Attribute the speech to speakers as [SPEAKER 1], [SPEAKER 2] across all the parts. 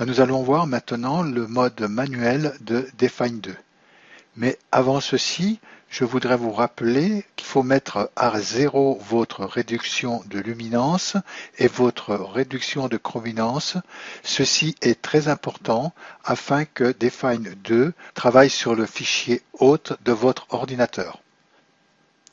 [SPEAKER 1] Nous allons voir maintenant le mode manuel de Define 2. Mais avant ceci, je voudrais vous rappeler qu'il faut mettre à 0 votre réduction de luminance et votre réduction de chrominance. Ceci est très important afin que Define 2 travaille sur le fichier hôte de votre ordinateur.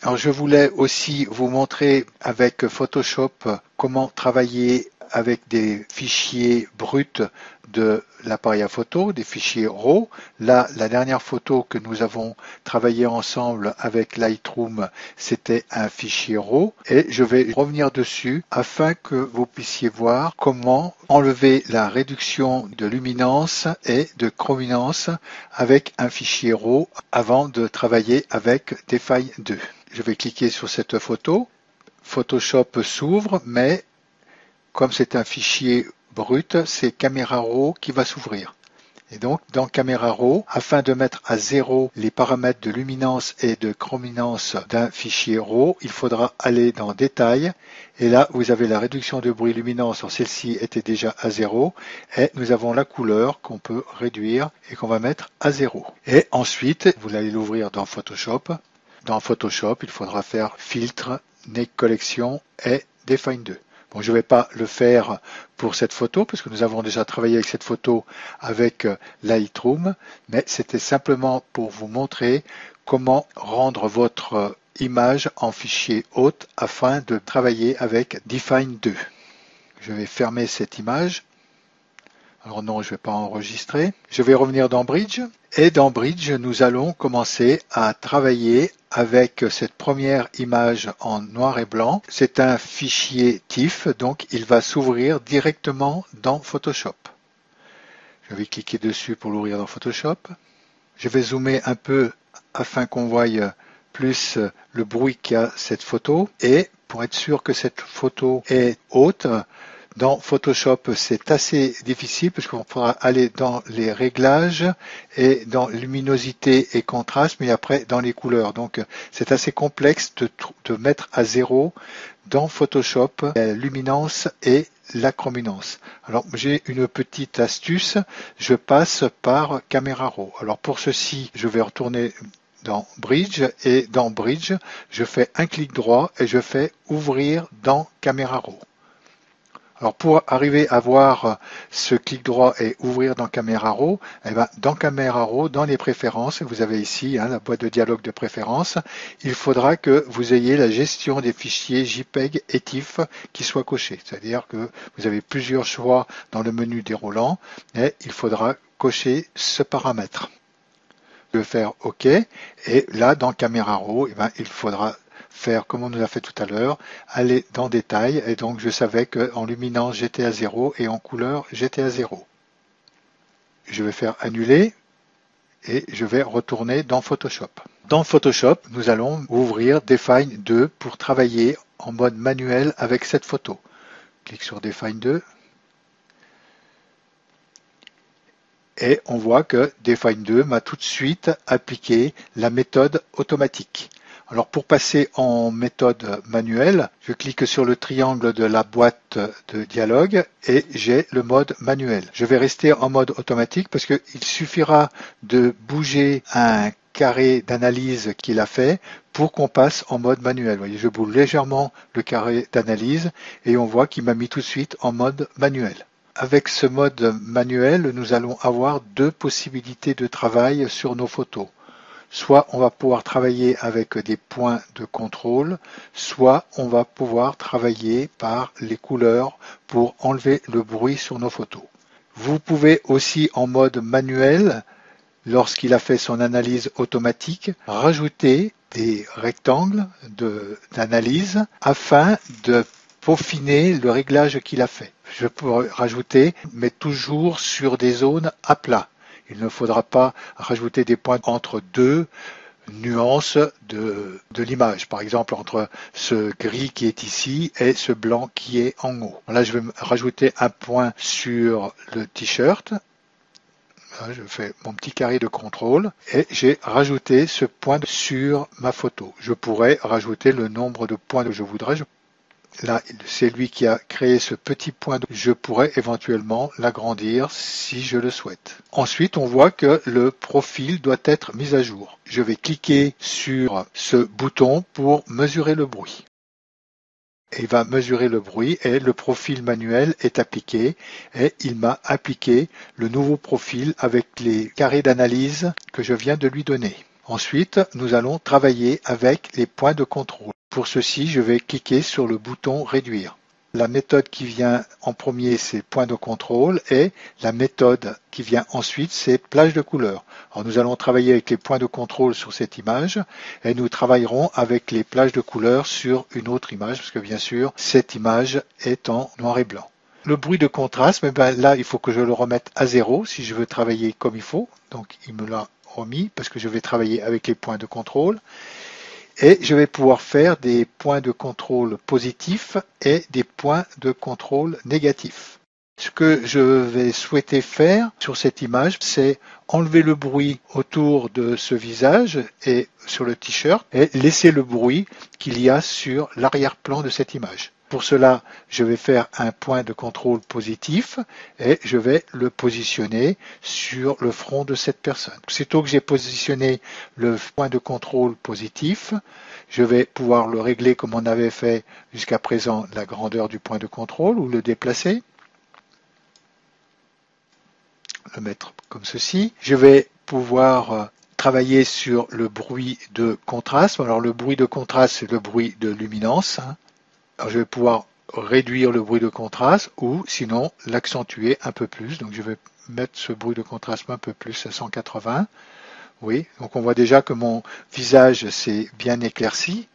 [SPEAKER 1] Alors je voulais aussi vous montrer avec Photoshop comment travailler avec des fichiers bruts de l'appareil à photo, des fichiers RAW. Là, la dernière photo que nous avons travaillé ensemble avec Lightroom, c'était un fichier RAW et je vais revenir dessus afin que vous puissiez voir comment enlever la réduction de luminance et de chrominance avec un fichier RAW avant de travailler avec Define 2. Je vais cliquer sur cette photo. Photoshop s'ouvre, mais comme c'est un fichier brut, c'est Camera Raw qui va s'ouvrir. Et donc, dans Camera Raw, afin de mettre à 0 les paramètres de luminance et de chrominance d'un fichier RAW, il faudra aller dans Détail. Et là, vous avez la réduction de bruit luminance. Celle-ci était déjà à 0. Et nous avons la couleur qu'on peut réduire et qu'on va mettre à 0. Et ensuite, vous allez l'ouvrir dans Photoshop. Dans Photoshop, il faudra faire Filtre, Next Collection et Define 2. Bon, je ne vais pas le faire pour cette photo, parce que nous avons déjà travaillé avec cette photo avec Lightroom, mais c'était simplement pour vous montrer comment rendre votre image en fichier hôte afin de travailler avec Define 2. Je vais fermer cette image. Alors non, je ne vais pas enregistrer. Je vais revenir dans Bridge. Et dans Bridge, nous allons commencer à travailler avec cette première image en noir et blanc. C'est un fichier TIFF, donc il va s'ouvrir directement dans Photoshop. Je vais cliquer dessus pour l'ouvrir dans Photoshop. Je vais zoomer un peu afin qu'on voie plus le bruit qu'a cette photo. Et pour être sûr que cette photo est haute, dans Photoshop, c'est assez difficile parce qu'on pourra aller dans les réglages et dans luminosité et contraste, mais après dans les couleurs. Donc, c'est assez complexe de mettre à 0 dans Photoshop la luminance et la chrominance. Alors, j'ai une petite astuce. Je passe par Camera Raw. Alors, pour ceci, je vais retourner dans Bridge et dans Bridge, je fais un clic droit et je fais Ouvrir dans Camera Raw. Alors pour arriver à voir ce clic droit et ouvrir dans Camera Raw, dans Camera Raw, dans les préférences, vous avez ici la boîte de dialogue de préférences, il faudra que vous ayez la gestion des fichiers JPEG et TIFF qui soient cochés. C'est-à-dire que vous avez plusieurs choix dans le menu déroulant et il faudra cocher ce paramètre. Je vais faire OK et là dans Camera Raw, il faudra faire comme on nous a fait tout à l'heure, aller dans Détail, et donc je savais qu'en luminance j'étais à 0 et en couleur j'étais à 0. Je vais faire Annuler et je vais retourner dans Photoshop. Dans Photoshop, nous allons ouvrir Define 2 pour travailler en mode manuel avec cette photo. Clique sur Define 2. Et on voit que Define 2 m'a tout de suite appliqué la méthode automatique. Alors pour passer en méthode manuelle, je clique sur le triangle de la boîte de dialogue et j'ai le mode manuel. Je vais rester en mode automatique parce qu'il suffira de bouger un carré d'analyse qu'il a fait pour qu'on passe en mode manuel. Vous voyez, je bouge légèrement le carré d'analyse et on voit qu'il m'a mis tout de suite en mode manuel. Avec ce mode manuel, nous allons avoir deux possibilités de travail sur nos photos. Soit on va pouvoir travailler avec des points de contrôle, soit on va pouvoir travailler par les couleurs pour enlever le bruit sur nos photos. Vous pouvez aussi en mode manuel, lorsqu'il a fait son analyse automatique, rajouter des rectangles d'analyse afin de peaufiner le réglage qu'il a fait. Je peux rajouter, mais toujours sur des zones à plat. Il ne faudra pas rajouter des points entre deux nuances de l'image. Par exemple, entre ce gris qui est ici et ce blanc qui est en haut. Là, je vais rajouter un point sur le t-shirt. Je fais mon petit carré de contrôle et j'ai rajouté ce point sur ma photo. Je pourrais rajouter le nombre de points que je voudrais. Là, c'est lui qui a créé ce petit point. Je pourrais éventuellement l'agrandir si je le souhaite. Ensuite, on voit que le profil doit être mis à jour. Je vais cliquer sur ce bouton pour mesurer le bruit. Il va mesurer le bruit et le profil manuel est appliqué et il m'a appliqué le nouveau profil avec les carrés d'analyse que je viens de lui donner. Ensuite, nous allons travailler avec les points de contrôle. Pour ceci, je vais cliquer sur le bouton réduire. La méthode qui vient en premier, c'est point de contrôle et la méthode qui vient ensuite, c'est plage de couleur. Alors nous allons travailler avec les points de contrôle sur cette image et nous travaillerons avec les plages de couleur sur une autre image parce que bien sûr, cette image est en noir et blanc. Le bruit de contraste, là, il faut que je le remette à 0 si je veux travailler comme il faut. Donc il me l'a remis parce que je vais travailler avec les points de contrôle. Et je vais pouvoir faire des points de contrôle positifs et des points de contrôle négatifs. Ce que je vais souhaiter faire sur cette image, c'est enlever le bruit autour de ce visage et sur le t-shirt et laisser le bruit qu'il y a sur l'arrière-plan de cette image. Pour cela, je vais faire un point de contrôle positif et je vais le positionner sur le front de cette personne. Sitôt que j'ai positionné le point de contrôle positif, je vais pouvoir le régler comme on avait fait jusqu'à présent, la grandeur du point de contrôle ou le déplacer. Le mettre comme ceci. Je vais pouvoir travailler sur le bruit de contraste. Alors le bruit de contraste, c'est le bruit de luminance. Alors, je vais pouvoir réduire le bruit de contraste ou sinon l'accentuer un peu plus. Donc je vais mettre ce bruit de contraste un peu plus à 180. Oui, donc on voit déjà que mon visage s'est bien éclairci.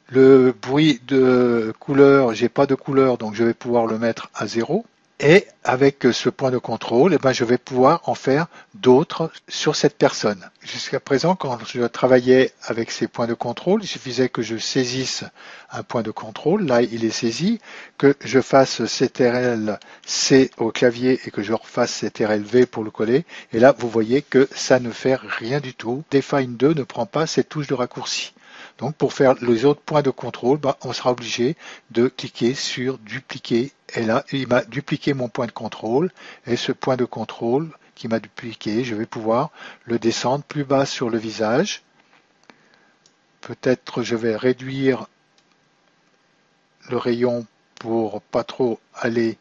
[SPEAKER 1] Le bruit de couleur, j'ai pas de couleur, donc je vais pouvoir le mettre à 0. Et avec ce point de contrôle, je vais pouvoir en faire d'autres sur cette personne. Jusqu'à présent, quand je travaillais avec ces points de contrôle, il suffisait que je saisisse un point de contrôle. Là, il est saisi, que je fasse CTRL-C au clavier et que je refasse CTRL-V pour le coller. Et là, vous voyez que ça ne fait rien du tout. Define 2 ne prend pas cette touche de raccourci. Donc pour faire les autres points de contrôle, on sera obligé de cliquer sur dupliquer. Et là, il m'a dupliqué mon point de contrôle. Et ce point de contrôle qui m'a dupliqué, je vais pouvoir le descendre plus bas sur le visage. Peut-être je vais réduire le rayon pour pas trop aller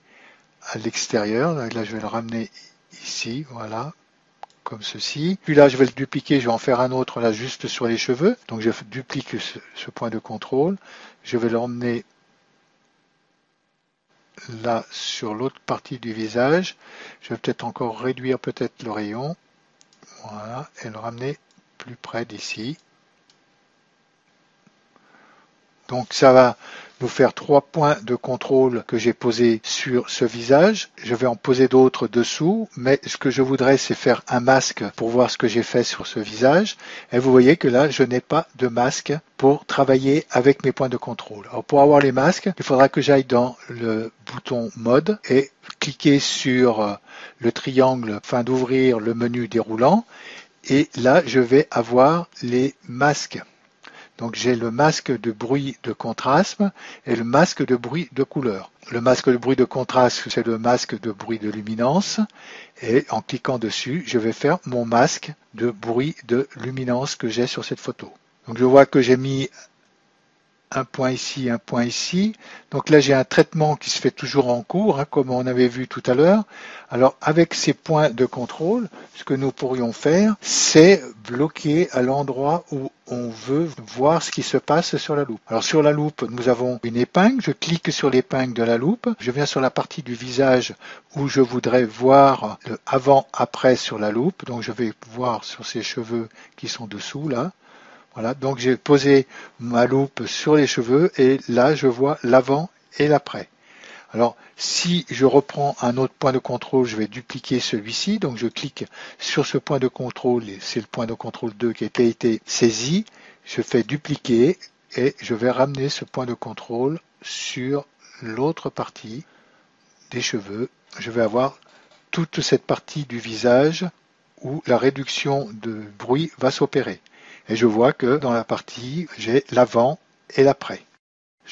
[SPEAKER 1] à l'extérieur. Là, je vais le ramener ici, voilà. Comme ceci. Puis là, je vais le dupliquer, je vais en faire un autre là juste sur les cheveux. Donc je duplique ce point de contrôle. Je vais l'emmener là sur l'autre partie du visage. Je vais peut-être encore réduire peut-être le rayon. Voilà, et le ramener plus près d'ici. Donc ça va nous faire 3 points de contrôle que j'ai posés sur ce visage. Je vais en poser d'autres dessous, mais ce que je voudrais, c'est faire un masque pour voir ce que j'ai fait sur ce visage. Et vous voyez que là, je n'ai pas de masque pour travailler avec mes points de contrôle. Alors pour avoir les masques, il faudra que j'aille dans le bouton mode et cliquer sur le triangle afin d'ouvrir le menu déroulant. Et là, je vais avoir les masques. Donc j'ai le masque de bruit de contraste et le masque de bruit de couleur. Le masque de bruit de contraste, c'est le masque de bruit de luminance. Et en cliquant dessus, je vais faire mon masque de bruit de luminance que j'ai sur cette photo. Donc je vois que j'ai mis un point ici, un point ici. Donc là, j'ai un traitement qui se fait toujours en cours, comme on avait vu tout à l'heure. Alors, avec ces points de contrôle, ce que nous pourrions faire, c'est bloquer à l'endroit où on veut voir ce qui se passe sur la loupe. Alors, sur la loupe, nous avons une épingle. Je clique sur l'épingle de la loupe. Je viens sur la partie du visage où je voudrais voir le avant-après sur la loupe. Donc, je vais voir sur ces cheveux qui sont dessous, là. Voilà, donc j'ai posé ma loupe sur les cheveux et là je vois l'avant et l'après. Alors si je reprends un autre point de contrôle, je vais dupliquer celui-ci, donc je clique sur ce point de contrôle, c'est le point de contrôle 2 qui a été saisi, je fais dupliquer et je vais ramener ce point de contrôle sur l'autre partie des cheveux. Je vais avoir toute cette partie du visage où la réduction de bruit va s'opérer. Et je vois que dans la partie, j'ai l'avant et l'après.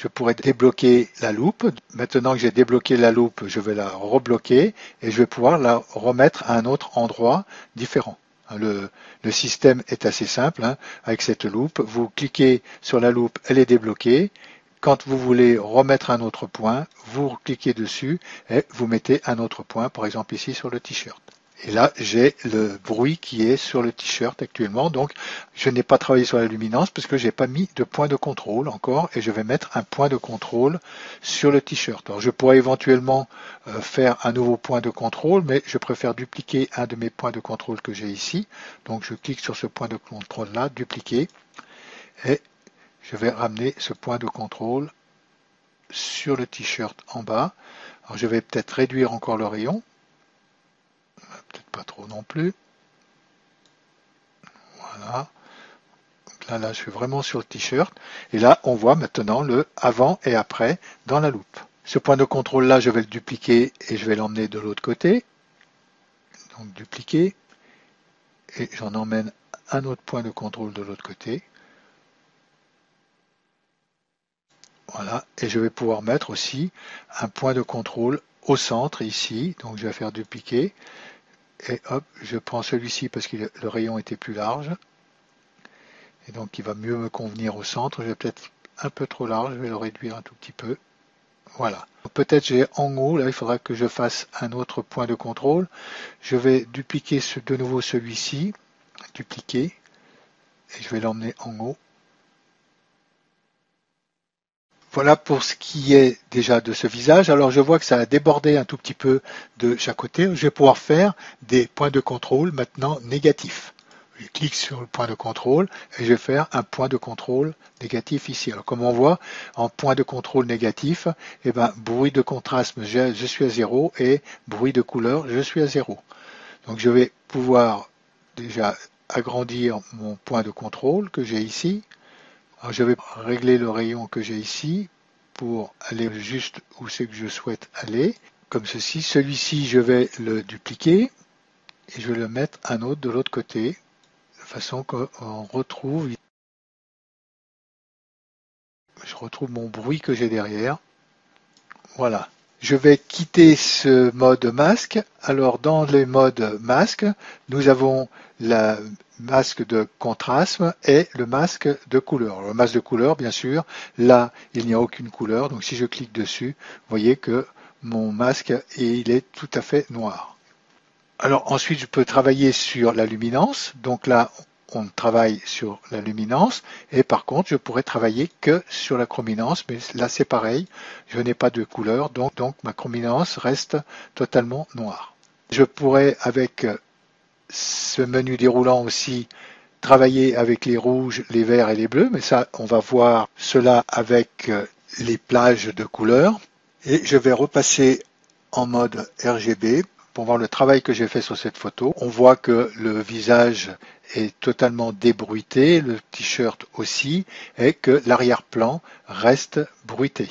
[SPEAKER 1] je pourrais débloquer la loupe. Maintenant que j'ai débloqué la loupe, je vais la rebloquer et je vais pouvoir la remettre à un autre endroit différent. Le système est assez simple hein, avec cette loupe. Vous cliquez sur la loupe, elle est débloquée. Quand vous voulez remettre un autre point, vous cliquez dessus et vous mettez un autre point, par exemple ici sur le t-shirt. Et là, j'ai le bruit qui est sur le t-shirt actuellement. Donc, je n'ai pas travaillé sur la luminance parce que j'ai pas mis de point de contrôle encore et je vais mettre un point de contrôle sur le t-shirt. Alors, je pourrais éventuellement faire un nouveau point de contrôle, mais je préfère dupliquer un de mes points de contrôle que j'ai ici. Donc, je clique sur ce point de contrôle là, dupliquer, et je vais ramener ce point de contrôle sur le t-shirt en bas. Alors, je vais peut-être réduire encore le rayon. Peut-être pas trop non plus. Voilà. Donc là, je suis vraiment sur le t-shirt. Et là, on voit maintenant le avant et après dans la loupe. Ce point de contrôle là, je vais le dupliquer et je vais l'emmener de l'autre côté. Donc dupliquer. Et j'en emmène un autre point de contrôle de l'autre côté. Voilà. Et je vais pouvoir mettre aussi un point de contrôle au centre ici. Donc je vais faire dupliquer. Et hop, je prends celui-ci parce que le rayon était plus large. Et donc il va mieux me convenir au centre. Je vais peut-être un peu trop large, je vais le réduire un tout petit peu. Voilà. Peut-être j'ai en haut, là il faudra que je fasse un autre point de contrôle. Je vais dupliquer de nouveau celui-ci, dupliquer, et je vais l'emmener en haut. Voilà pour ce qui est déjà de ce visage. Alors je vois que ça a débordé un tout petit peu de chaque côté. Je vais pouvoir faire des points de contrôle maintenant négatifs. Je clique sur le point de contrôle et je vais faire un point de contrôle négatif ici. Alors comme on voit, en point de contrôle négatif, eh ben, bruit de contraste, je suis à 0 et bruit de couleur, je suis à 0. Donc je vais pouvoir déjà agrandir mon point de contrôle que j'ai ici. Alors, je vais régler le rayon que j'ai ici pour aller juste où c'est que je souhaite aller, comme ceci. Celui-ci, je vais le dupliquer et je vais le mettre un autre de l'autre côté, de façon qu'on retrouve, je retrouve mon bruit que j'ai derrière. Voilà. Je vais quitter ce mode masque. Alors dans les modes masque, nous avons la masque de contraste et le masque de couleur. Le masque de couleur, bien sûr, là il n'y a aucune couleur, donc si je clique dessus, vous voyez que mon masque il est tout à fait noir. Alors ensuite je peux travailler sur la luminance, donc là on travaille sur la luminance et par contre je pourrais travailler que sur la chrominance, mais là c'est pareil, je n'ai pas de couleur, donc ma chrominance reste totalement noire. Je pourrais avec ce menu déroulant aussi travailler avec les rouges, les verts et les bleus, mais ça on va voir cela avec les plages de couleurs. Et je vais repasser en mode RGB pour voir le travail que j'ai fait sur cette photo. On voit que le visage est totalement débruité, le t-shirt aussi, et que l'arrière-plan reste bruité.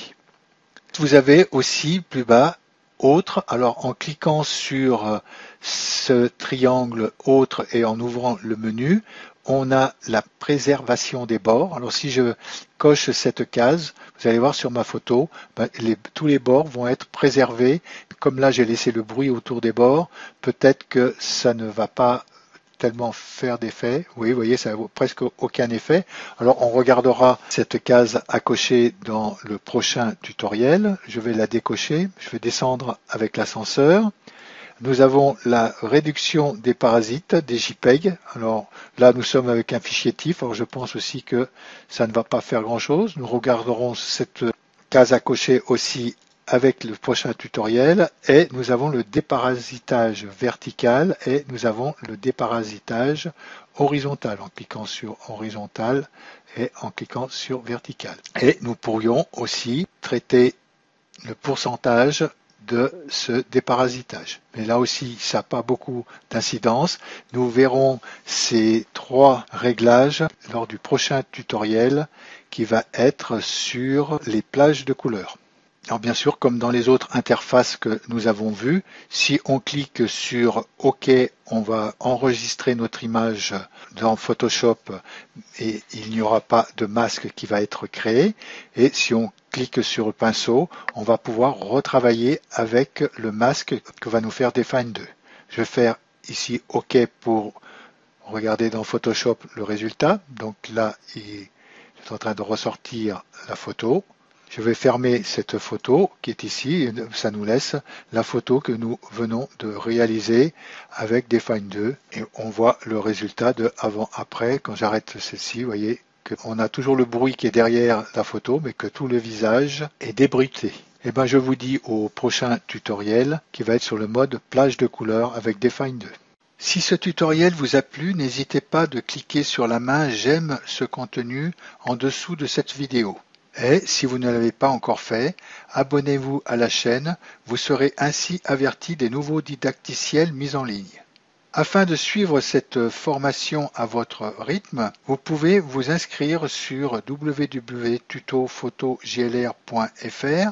[SPEAKER 1] Vous avez aussi plus bas autre. Alors en cliquant sur ce triangle autre et en ouvrant le menu, on a la préservation des bords. Alors si je coche cette case, vous allez voir sur ma photo, tous les bords vont être préservés. Comme là j'ai laissé le bruit autour des bords, peut-être que ça ne va pas tellement faire d'effet. Oui, vous voyez, ça n'a presque aucun effet. Alors, on regardera cette case à cocher dans le prochain tutoriel. Je vais la décocher. Je vais descendre avec l'ascenseur. Nous avons la réduction des parasites, des JPEG. Alors là, nous sommes avec un fichier TIFF. Alors, je pense aussi que ça ne va pas faire grand-chose. Nous regarderons cette case à cocher aussi avec le prochain tutoriel, et nous avons le déparasitage vertical et nous avons le déparasitage horizontal en cliquant sur horizontal et en cliquant sur vertical. Et nous pourrions aussi traiter le pourcentage de ce déparasitage. Mais là aussi, ça n'a pas beaucoup d'incidence. Nous verrons ces trois réglages lors du prochain tutoriel qui va être sur les plages de couleurs. Alors bien sûr, comme dans les autres interfaces que nous avons vues, si on clique sur OK, on va enregistrer notre image dans Photoshop et il n'y aura pas de masque qui va être créé. Et si on clique sur le pinceau, on va pouvoir retravailler avec le masque que va nous faire Define 2. Je vais faire ici OK pour regarder dans Photoshop le résultat. Donc là, il est en train de ressortir la photo. Je vais fermer cette photo qui est ici, et ça nous laisse la photo que nous venons de réaliser avec Define 2 et on voit le résultat de avant-après. Quand j'arrête celle-ci, vous voyez qu'on a toujours le bruit qui est derrière la photo, mais que tout le visage est débruité. Et ben, je vous dis au prochain tutoriel qui va être sur le mode plage de couleurs avec Define 2. Si ce tutoriel vous a plu, n'hésitez pas de cliquer sur la main j'aime ce contenu en dessous de cette vidéo. Et si vous ne l'avez pas encore fait, abonnez-vous à la chaîne, vous serez ainsi averti des nouveaux didacticiels mis en ligne. Afin de suivre cette formation à votre rythme, vous pouvez vous inscrire sur www.tutophotogLR.fr.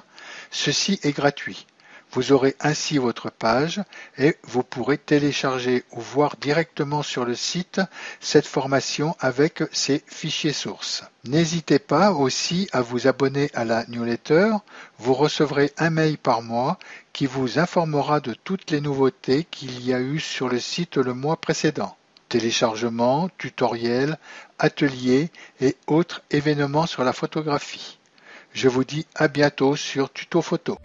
[SPEAKER 1] Ceci est gratuit. Vous aurez ainsi votre page et vous pourrez télécharger ou voir directement sur le site cette formation avec ses fichiers sources. N'hésitez pas aussi à vous abonner à la newsletter. Vous recevrez un mail par mois qui vous informera de toutes les nouveautés qu'il y a eu sur le site le mois précédent. Téléchargements, tutoriels, ateliers et autres événements sur la photographie. Je vous dis à bientôt sur Tuto Photo.